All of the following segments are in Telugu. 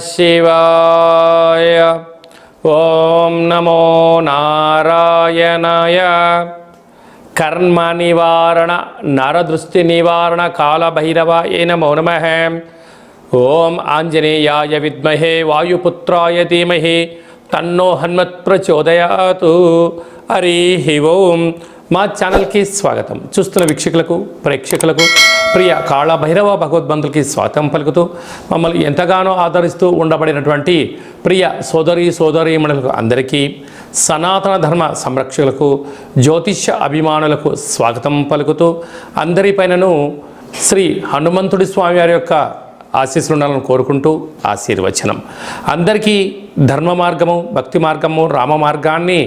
శివాయ. ఓం నమో నారాయణాయ. కర్మ నివారణ నరదృష్టి నివారణ కాళభైరవాయ నమో నమః. ఓం ఆంజనేయాయ విద్మహే వాయుపుత్రాయ ధీమహి తన్నో హనుమత్ ప్రచోదయాతు. హరి ఓం. మా ఛానల్కి స్వాగతం. చూస్తున్న వీక్షకులకు ప్రేక్షకులకు ప్రియ కాళభైరవ భగవద్బంధులకి స్వాగతం పలుకుతూ మమ్మల్ని ఎంతగానో ఆదరిస్తూ ఉండబడినటువంటి ప్రియ సోదరీమణులకు అందరికీ, సనాతన ధర్మ సంరక్షకులకు, జ్యోతిష్య అభిమానులకు స్వాగతం పలుకుతూ అందరిపైనను శ్రీ హనుమంతుడి స్వామి వారి యొక్క ఆశీస్సులు ఉండాలని కోరుకుంటూ ఆశీర్వచనం. అందరికీ ధర్మ మార్గము, భక్తి మార్గము, రామ మార్గాన్ని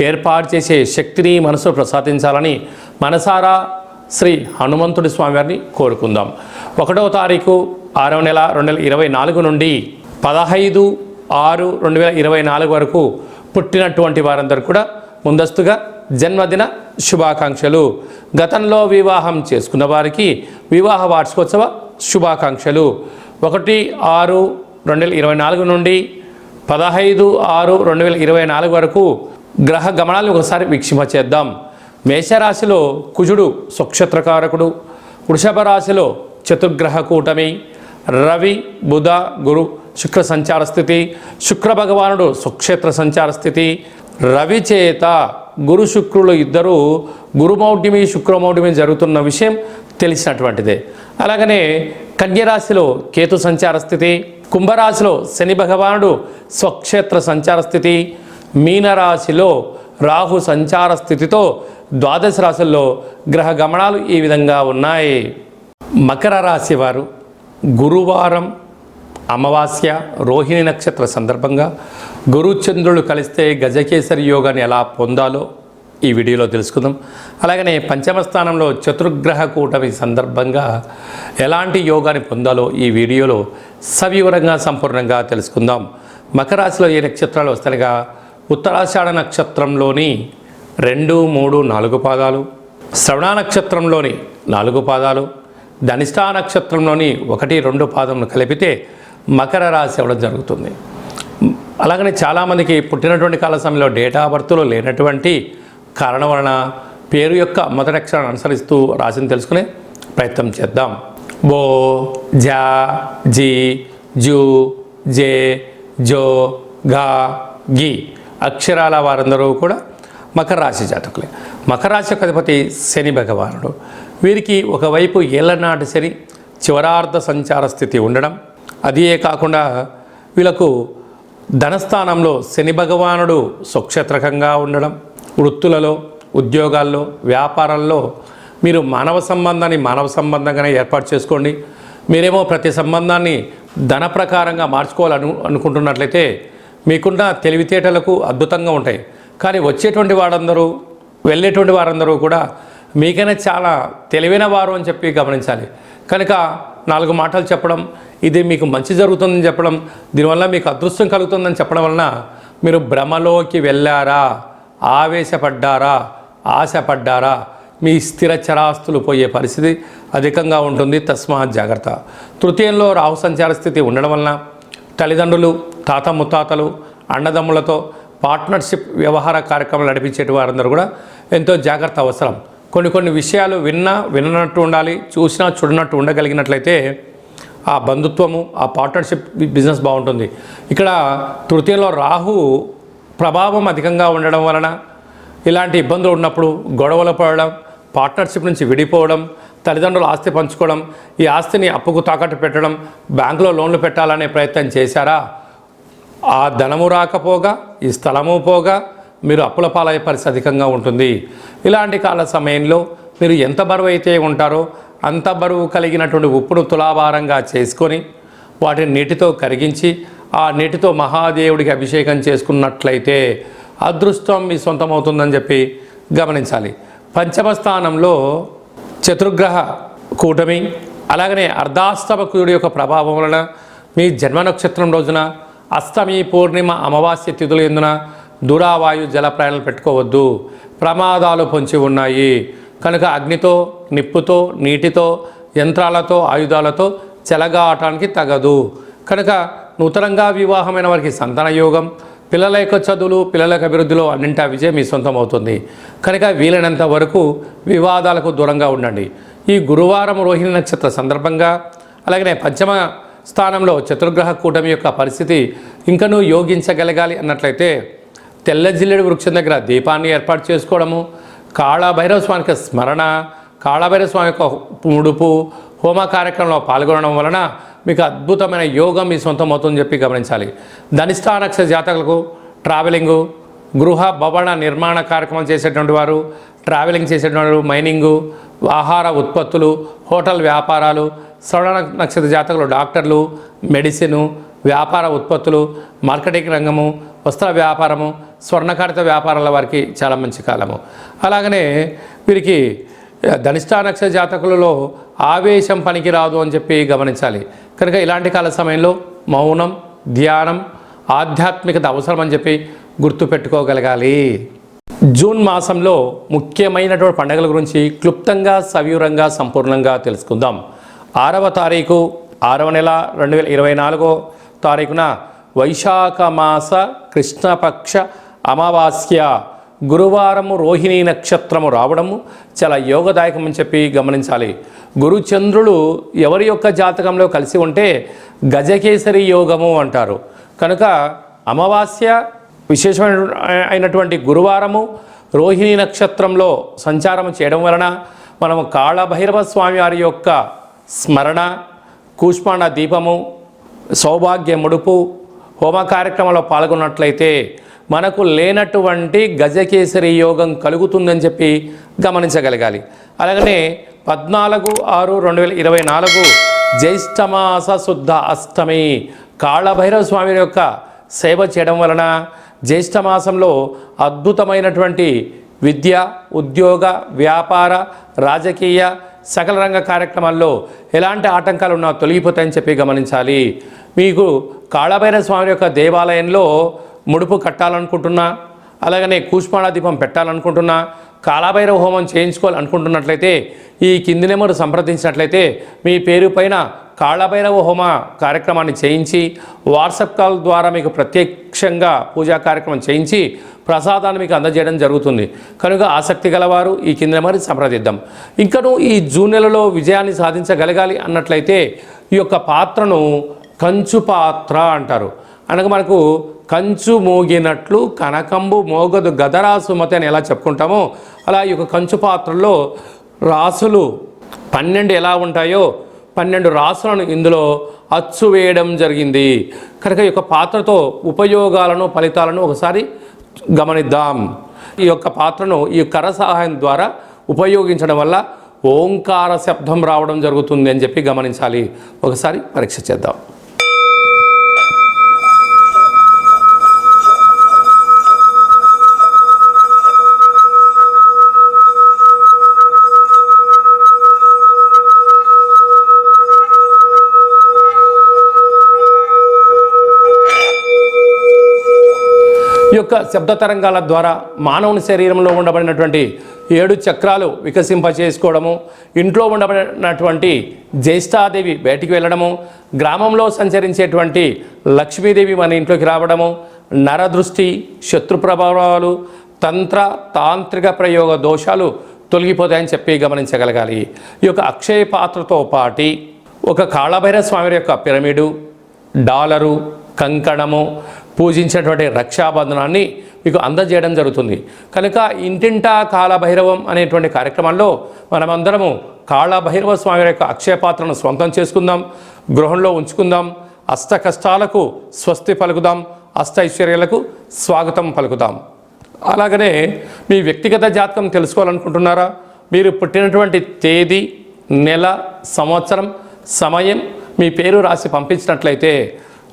ఏర్పాటు చేసే శక్తిని మనసు ప్రసాదించాలని మనసారా శ్రీ హనుమంతుడి స్వామి వారిని కోరుకుందాం. 1వ తారీఖు 6వ నెల 2024 నుండి 15/6/2024 వరకు పుట్టినటువంటి వారందరూ కూడా ముందస్తుగా జన్మదిన శుభాకాంక్షలు. గతంలో వివాహం చేసుకున్న వారికి వివాహ వార్షికోత్సవ శుభాకాంక్షలు. 1/6/2024 నుండి 15/6/2024 వరకు గ్రహ గమనాలను ఒకసారి వీక్షింపచేద్దాం. మేషరాశిలో కుజుడు స్వక్షేత్రకారకుడు, వృషభ రాశిలో చతుర్గ్రహ కూటమి, రవి బుధ గురు శుక్ర సంచార స్థితి, శుక్ర భగవానుడు స్వక్షేత్ర సంచార స్థితి. రవి చేత గురు శుక్రులు ఇద్దరు గురుమౌఢ్యమి శుక్రమౌఢ్యమి జరుగుతున్న విషయం తెలిసినటువంటిదే. అలాగనే కన్యరాశిలో కేతు సంచార స్థితి, కుంభరాశిలో శని భగవానుడు స్వక్షేత్ర సంచార స్థితి, మీనరాశిలో రాహు సంచార స్థితితో ద్వాదశ రాశుల్లో గ్రహ గమనాలు ఈ విధంగా ఉన్నాయి. మకర రాశి వారు గురువారం అమావాస్య రోహిణి నక్షత్ర సందర్భంగా గురుచంద్రులు కలిస్తే గజకేసరి యోగాన్ని ఎలా పొందాలో ఈ వీడియోలో తెలుసుకుందాం. అలాగనే పంచమ స్థానంలో చతుర్గ్రహ కూటమి సందర్భంగా ఎలాంటి యోగాన్ని పొందాలో ఈ వీడియోలో సవివరంగా సంపూర్ణంగా తెలుసుకుందాం. మకర రాశిలో ఏ నక్షత్రాలు వస్తాయిగా ఉత్తరాషాఢ నక్షత్రంలోని 2, 3, 4 పాదాలు, శ్రవణ నక్షత్రంలోని 4 పాదాలు, ధనిష్టా నక్షత్రంలోని 1, 2 పాదములు కలిపితే మకర రాశి అవ్వడం జరుగుతుంది. అలాగనే చాలామందికి పుట్టినటువంటి కాల సమయంలో డేటా ఆఫ్ బర్త్లో లేనటువంటి కారణం వలన పేరు యొక్క మొదటి అక్షరాన్ని అనుసరిస్తూ రాశిని తెలుసుకునే ప్రయత్నం చేద్దాం. బో, జా, జీ, జూ, జే, జో, గా, గి అక్షరాల వారందరూ కూడా మకర రాశి జాతకులే. మకర రాశి యొక్క అధిపతి శని భగవానుడు. వీరికి ఒకవైపు ఏళ్లనాటి శని చివరార్ధ సంచార స్థితి ఉండడం, అదే కాకుండా వీళ్ళకు ధనస్థానంలో శని భగవానుడు స్వక్షేత్రకంగా ఉండడం, వృత్తులలో, ఉద్యోగాల్లో, వ్యాపారాల్లో మీరు మానవ సంబంధంగానే ఏర్పాటు చేసుకోండి. మీరేమో ప్రతి సంబంధాన్ని ధన ప్రకారంగా అనుకుంటున్నట్లయితే మీకున్న తెలివితేటలకు అద్భుతంగా ఉంటాయి. కానీ వచ్చేటువంటి వారందరూ, వెళ్ళేటువంటి వారందరూ కూడా మీకైనా చాలా తెలివైన వారు అని చెప్పి గమనించాలి. కనుక 4 మాటలు చెప్పడం, ఇది మీకు మంచి జరుగుతుందని చెప్పడం, దీనివల్ల మీకు అదృష్టం కలుగుతుందని చెప్పడం వలన మీరు భ్రమలోకి వెళ్ళారా, ఆవేశపడ్డారా, ఆశపడ్డారా, మీ స్థిర చరాస్తులు పోయే పరిస్థితి అధికంగా ఉంటుంది. తస్మాత్ జాగ్రత్త. తృతీయంలో రాహు సంచార స్థితి ఉండడం వలన తల్లిదండ్రులు, తాత ముత్తాతలు, అన్నదమ్ములతో పార్ట్నర్షిప్ వ్యవహార కార్యక్రమాలు నడిపించే వారందరూ కూడా ఎంతో జాగ్రత్త అవసరం. కొన్ని విషయాలు విన్నట్టు ఉండాలి, చూసినా చూడనట్టు ఉండగలిగినట్లయితే ఆ బంధుత్వము, ఆ పార్ట్నర్షిప్ బిజినెస్ బాగుంటుంది. ఇక్కడ తృతీయంలో రాహు ప్రభావం అధికంగా ఉండడం వలన ఇలాంటి ఇబ్బందులు ఉన్నప్పుడు గొడవలు పడడం, పార్ట్నర్షిప్ నుంచి విడిపోవడం, తల్లిదండ్రులు ఆస్తి పంచుకోవడం, ఈ ఆస్తిని అప్పుకు తాకట్టు పెట్టడం, బ్యాంకులో లోన్లు పెట్టాలనే ప్రయత్నం చేశారా, ఆ ధనము రాకపోగా, ఈ స్థలము పోగా మీరు అప్పుల పాలయ్యే పరిస్థితి అధికంగా ఉంటుంది. ఇలాంటి కాల సమయంలో మీరు ఎంత బరువు అయితే ఉంటారో అంత బరువు కలిగినటువంటి ఉప్పును తులాభారంగా చేసుకొని వాటిని నీటితో కరిగించి ఆ నీటితో మహాదేవుడికి అభిషేకం చేసుకున్నట్లయితే అదృష్టం మీ సొంతమవుతుందని చెప్పి గమనించాలి. పంచమ స్థానంలో చతుర్గ్రహ కూటమి, అలాగనే అర్ధాష్టమకుడి యొక్క ప్రభావం వలన మీ జన్మ నక్షత్రం రోజున అష్టమి, పూర్ణిమ, అమావాస్య తిథులు ఎందున దూరావాయు జల ప్రయాణాలు పెట్టుకోవద్దు. ప్రమాదాలు పొంచి ఉన్నాయి కనుక అగ్నితో, నిప్పుతో, నీటితో, యంత్రాలతో, ఆయుధాలతో చెలగాటానికి తగదు. కనుక నూతనంగా వివాహమైన వారికి సంతాన యోగం, పిల్లల యొక్క చదువులు, పిల్లల యొక్క అభివృద్ధిలో అన్నింటా విజయం మీ సొంతం అవుతుంది. కనుక వీలైనంత వరకు వివాదాలకు దూరంగా ఉండండి. ఈ గురువారం రోహిణి నక్షత్ర సందర్భంగా అలాగనే పంచమ స్థానంలో చతుర్గ్రహ కూటమి యొక్క పరిస్థితి ఇంకనూ యోగించగలగాలి అన్నట్లయితే తెల్ల జిల్లేడు వృక్షం దగ్గర దీపాన్ని ఏర్పాటు చేసుకోవడము, కాళభైరవ స్వామికి స్మరణ, కాళభైరవ స్వామి యొక్క ముడుపు హోమ కార్యక్రమంలో పాల్గొనడం వలన మీకు అద్భుతమైన యోగం మీ సొంతం అవుతుందని చెప్పి గమనించాలి. ధనిష్ఠా నక్షత్ర జాతకులకు ట్రావెలింగు, గృహ భవన నిర్మాణ కార్యక్రమాలు చేసేటువంటి వారు, ట్రావెలింగ్ చేసేటువంటి వారు, మైనింగు, ఆహార ఉత్పత్తులు, హోటల్ వ్యాపారాలు, శ్రవణ నక్షత్ర జాతకులు డాక్టర్లు, మెడిసిను, వ్యాపార ఉత్పత్తులు, మార్కెటింగ్ రంగము, వస్త్ర వ్యాపారము, స్వర్ణకారిత వ్యాపారాల వారికి చాలా మంచి కాలము. అలాగనే వీరికి ధనిష్ఠా నక్షత్ర జాతకులలో ఆవేశం పనికిరాదు అని చెప్పి గమనించాలి. కనుక ఇలాంటి కాల సమయంలో మౌనం, ధ్యానం, ఆధ్యాత్మికత అవసరం అని చెప్పి గుర్తుపెట్టుకోగలగాలి. జూన్ మాసంలో ముఖ్యమైనటువంటి పండుగల గురించి క్లుప్తంగా సవివరంగా సంపూర్ణంగా తెలుసుకుందాం. 6వ తారీఖు 6వ నెల 2024 తారీఖున వైశాఖ మాస కృష్ణపక్ష అమావాస్య గురువారము రోహిణీ నక్షత్రము రావడము చాలా యోగదాయకం అని చెప్పి గమనించాలి. గురుచంద్రులు ఎవరి యొక్క జాతకంలో కలిసి ఉంటే గజకేసరి యోగము అంటారు. కనుక అమావాస్య విశేషమైనటువంటి గురువారము రోహిణీ నక్షత్రంలో సంచారం చేయడం వలన మనము కాళభైరవ స్వామి వారి యొక్క స్మరణ, కూష్మాండ దీపము, సౌభాగ్య ముడుపు హోమ కార్యక్రమంలో పాల్గొన్నట్లయితే మనకు లేనటువంటి గజకేసరి యోగం కలుగుతుందని చెప్పి గమనించగలగాలి. అలాగనే 14/6/2024 జ్యేష్ఠమాస శుద్ధ అష్టమి కాళభైరవ స్వామి యొక్క సేవ చేయడం వలన జ్యేష్ఠమాసంలో అద్భుతమైనటువంటి విద్య, ఉద్యోగ, వ్యాపార, రాజకీయ సకల రంగ కార్యక్రమాల్లో ఎలాంటి ఆటంకాలు ఉన్నా తొలగిపోతాయని చెప్పి గమనించాలి. మీకు కాళభైరవ స్వామి యొక్క దేవాలయంలో ముడుపు కట్టాలనుకుంటున్నా, అలాగనే కూష్మాండ దీపం పెట్టాలనుకుంటున్నా, కాళభైరవ హోమం చేయించుకోవాలనుకుంటున్నట్లయితే ఈ కింది నెంబరు సంప్రదించినట్లయితే మీ పేరు పైన కాళభైరవ హోమ కార్యక్రమాన్ని చేయించి వాట్సాప్ కాల్ ద్వారా మీకు ప్రత్యక్షంగా పూజా కార్యక్రమం చేయించి ప్రసాదాన్ని మీకు అందజేయడం జరుగుతుంది. కనుక ఆసక్తి గలవారు ఈ కింద నెంబర్ సంప్రదిద్దాం. ఇంకను ఈ జూన్ నెలలో విజయాన్ని సాధించగలగాలి అన్నట్లయితే ఈ యొక్క పాత్రను కంచు పాత్ర అంటారు. అనగా మనకు కంచు మోగినట్లు కనకంబు మోగదు గదరా సుమతి అని ఎలా చెప్పుకుంటామో అలా ఈ యొక్క కంచు పాత్రలో రాసులు 12 ఎలా ఉంటాయో 12 రాసులను ఇందులో అచ్చు వేయడం జరిగింది. కనుక ఈ యొక్క పాత్రతో ఉపయోగాలను ఫలితాలను ఒకసారి గమనిద్దాం. ఈ యొక్క పాత్రను ఈ కర సహాయం ద్వారా ఉపయోగించడం వల్ల ఓంకార శబ్దం రావడం జరుగుతుంది అని చెప్పి గమనించాలి. ఒకసారి పరీక్ష చేద్దాం. ఈ యొక్క శబ్ద తరంగాల ద్వారా మానవుని శరీరంలో ఉండబడినటువంటి 7 చక్రాలు వికసింపచేసుకోవడము, ఇంట్లో ఉండబడినటువంటి జ్యేష్ఠాదేవి బయటికి వెళ్ళడము, గ్రామంలో సంచరించేటువంటి లక్ష్మీదేవి మన ఇంట్లోకి రావడము, నరదృష్టి, శత్రు ప్రభావాలు, తంత్ర తాంత్రిక ప్రయోగ దోషాలు తొలగిపోతాయని చెప్పి గమనించగలగాలి. ఈ యొక్క అక్షయ పాత్రతో పాటి ఒక కాళభైరవ స్వామి యొక్క పిరమిడు, డాలరు, కంకణము, పూజించినటువంటి రక్షాబంధనాన్ని మీకు అందజేయడం జరుగుతుంది. కనుక ఇంటింటా కాళభైరవం అనేటువంటి కార్యక్రమంలో మనమందరము కాళభైరవ స్వామి యొక్క అక్షయ పాత్రను స్వంతం చేసుకుందాం, గృహంలో ఉంచుకుందాం, అష్ట కష్టాలకు స్వస్తి పలుకుదాం, అష్ట ఐశ్వర్యాలకు స్వాగతం పలుకుదాం. అలాగనే మీ వ్యక్తిగత జాతకం తెలుసుకోవాలనుకుంటున్నారా? మీరు పుట్టినటువంటి తేదీ, నెల, సంవత్సరం, సమయం మీ పేరు రాసి పంపించినట్లయితే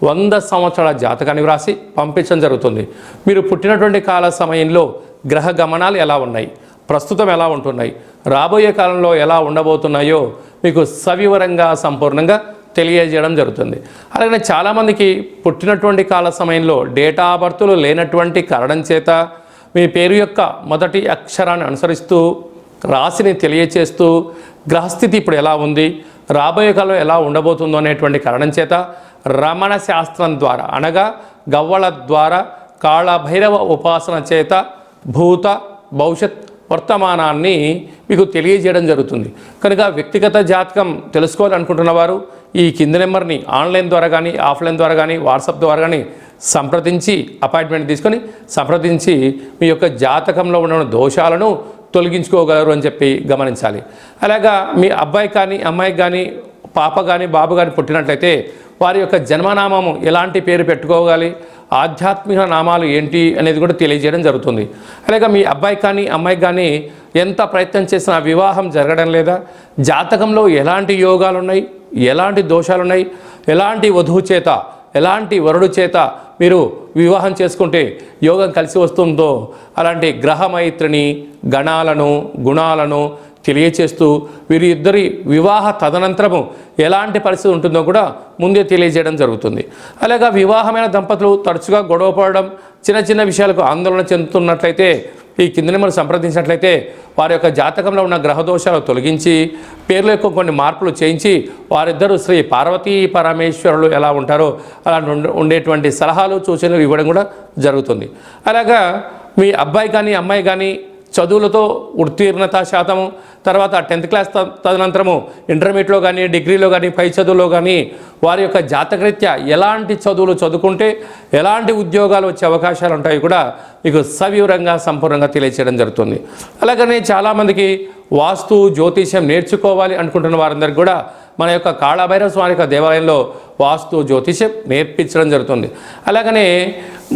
100 సంవత్సరాల జాతకాన్ని వ్రాసి పంపించడం జరుగుతుంది. మీరు పుట్టినటువంటి కాల సమయంలో గ్రహ గమనాలు ఎలా ఉన్నాయి, ప్రస్తుతం ఎలా ఉంటున్నాయి, రాబోయే కాలంలో ఎలా ఉండబోతున్నాయో మీకు సవివరంగా సంపూర్ణంగా తెలియజేయడం జరుగుతుంది. అలాగే చాలామందికి పుట్టినటువంటి కాల సమయంలో డేటా ఆఫ్ బర్త్లు లేనటువంటి కారణం చేత మీ పేరు యొక్క మొదటి అక్షరాన్ని అనుసరిస్తూ రాశిని తెలియచేస్తూ గ్రహస్థితి ఇప్పుడు ఎలా ఉంది, రాబోయే కాలంలో ఎలా ఉండబోతుందో అనేటువంటి కారణం చేత రమణ శాస్త్రం ద్వారా అనగా గవ్వల ద్వారా కాళభైరవ ఉపాసన చేత భూత భవిష్యత్ వర్తమానాన్ని మీకు తెలియజేయడం జరుగుతుంది. కనుక వ్యక్తిగత జాతకం తెలుసుకోవాలనుకుంటున్న వారు ఈ కింది నెంబర్ని ఆన్లైన్ ద్వారా కానీ ఆఫ్లైన్ ద్వారా కానీ వాట్సాప్ ద్వారా కానీ సంప్రదించి అపాయింట్మెంట్ తీసుకొని సంప్రదించి మీ యొక్క జాతకంలో ఉన్న దోషాలను తొలగించుకోగలరు అని చెప్పి గమనించాలి. అలాగా మీ అబ్బాయి కానీ అమ్మాయికి కానీ పాప కానీ బాబు కానీ పుట్టినట్లయితే వారి యొక్క జన్మనామము ఎలాంటి పేరు పెట్టుకోవాలి, ఆధ్యాత్మిక నామాలు ఏంటి అనేది కూడా తెలియజేయడం జరుగుతుంది. అలాగే మీ అబ్బాయి కానీ అమ్మాయి కానీ ఎంత ప్రయత్నం చేసినా వివాహం జరగడం లేదా, జాతకంలో ఎలాంటి యోగాలు ఉన్నాయి, ఎలాంటి దోషాలు ఉన్నాయి, ఎలాంటి వధువు చేత ఎలాంటి వరుడు చేత మీరు వివాహం చేసుకుంటే యోగం కలిసి వస్తుందో అలాంటి గ్రహమైత్రిని గణాలను గుణాలను తెలియచేస్తూ వీరి ఇద్దరి వివాహ తదనంతరము ఎలాంటి పరిస్థితి ఉంటుందో కూడా ముందే తెలియజేయడం జరుగుతుంది. అలాగా వివాహమైన దంపతులు తరచుగా గొడవ పడడం, చిన్న చిన్న విషయాలకు ఆందోళన చెందుతున్నట్లయితే ఈ కింది నెంబర్ సంప్రదించినట్లయితే వారి యొక్క జాతకంలో ఉన్న గ్రహదోషాలు తొలగించి పేర్ల యొక్క కొన్ని మార్పులు చేయించి వారిద్దరూ శ్రీ పార్వతీ పరమేశ్వరులు ఎలా ఉంటారో అలా ఉండేటువంటి సలహాలు సూచనలు ఇవ్వడం కూడా జరుగుతుంది. అలాగా మీ అబ్బాయి కానీ అమ్మాయి కానీ చదువులతో ఉత్తీర్ణత శాతము, తర్వాత 10th క్లాస్ తదనంతరము ఇంటర్మీడియట్లో కానీ డిగ్రీలో కానీ పై చదువులో కానీ వారి యొక్క జాతకరీత్యా ఎలాంటి చదువులు చదువుకుంటే ఎలాంటి ఉద్యోగాలు వచ్చే అవకాశాలు ఉంటాయి కూడా మీకు సవివరంగా సంపూర్ణంగా తెలియచేయడం జరుగుతుంది. అలాగనే చాలామందికి వాస్తు జ్యోతిష్యం నేర్చుకోవాలి అనుకుంటున్న వారందరికీ కూడా మన యొక్క కాళభైరవ స్వామి యొక్క దేవాలయంలో వాస్తు జ్యోతిష్యం నేర్పించడం జరుగుతుంది. అలాగనే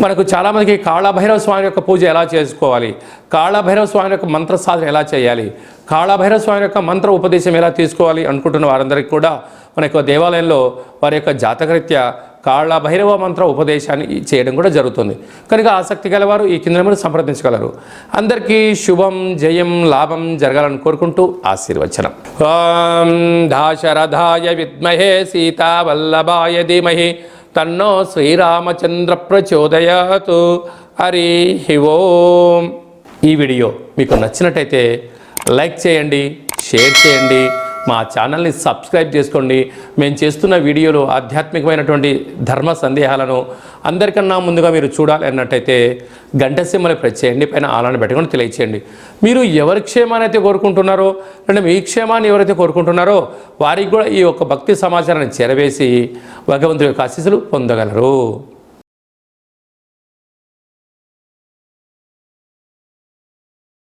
మనకు చాలామందికి కాళభైరవ స్వామి యొక్క పూజ ఎలా చేసుకోవాలి, కాళభైరవ స్వామి యొక్క మంత్ర సాధన ఎలా చేయాలి, కాళభైరవ స్వామి యొక్క మంత్ర ఉపదేశం ఎలా తీసుకోవాలి అనుకుంటున్న వారందరికీ కూడా మన యొక్క దేవాలయంలో వారి యొక్క జాతకరీత్యా కాళభైరవ మంత్ర ఉపదేశాన్ని చేయడం కూడా జరుగుతుంది. కనుక ఆసక్తి గలవారు ఈ కింద నెంబర్ సంప్రదించగలరు. అందరికీ శుభం జయం లాభం జరగాలని కోరుకుంటూ ఆశీర్వచనం. ఓం దాశరథాయ విద్మహే సీతావల్లభాయ ధీమహి తన్నో శ్రీరామచంద్ర ప్రచోదయాతు. హరి ఓం. ఈ వీడియో మీకు నచ్చినట్టయితే లైక్ చేయండి, షేర్ చేయండి, మా ఛానల్ని సబ్స్క్రైబ్ చేసుకోండి. మేము చేస్తున్న వీడియోలో ఆధ్యాత్మికమైనటువంటి ధర్మ సందేహాలను అందరికన్నా ముందుగా మీరు చూడాలి అన్నట్టయితే గంట సింబల్ ప్రెస్ చేయండి, పైన ఆలాన్ని పెట్టుకొని తెలియచేయండి. మీరు ఎవరి క్షేమాన్ని అయితే కోరుకుంటున్నారో అంటే మీ క్షేమాన్ని ఎవరైతే కోరుకుంటున్నారో వారికి కూడా ఈ యొక్క భక్తి సమాచారాన్ని చేరవేసి భగవంతుడి యొక్క ఆశీస్సులు పొందగలరు.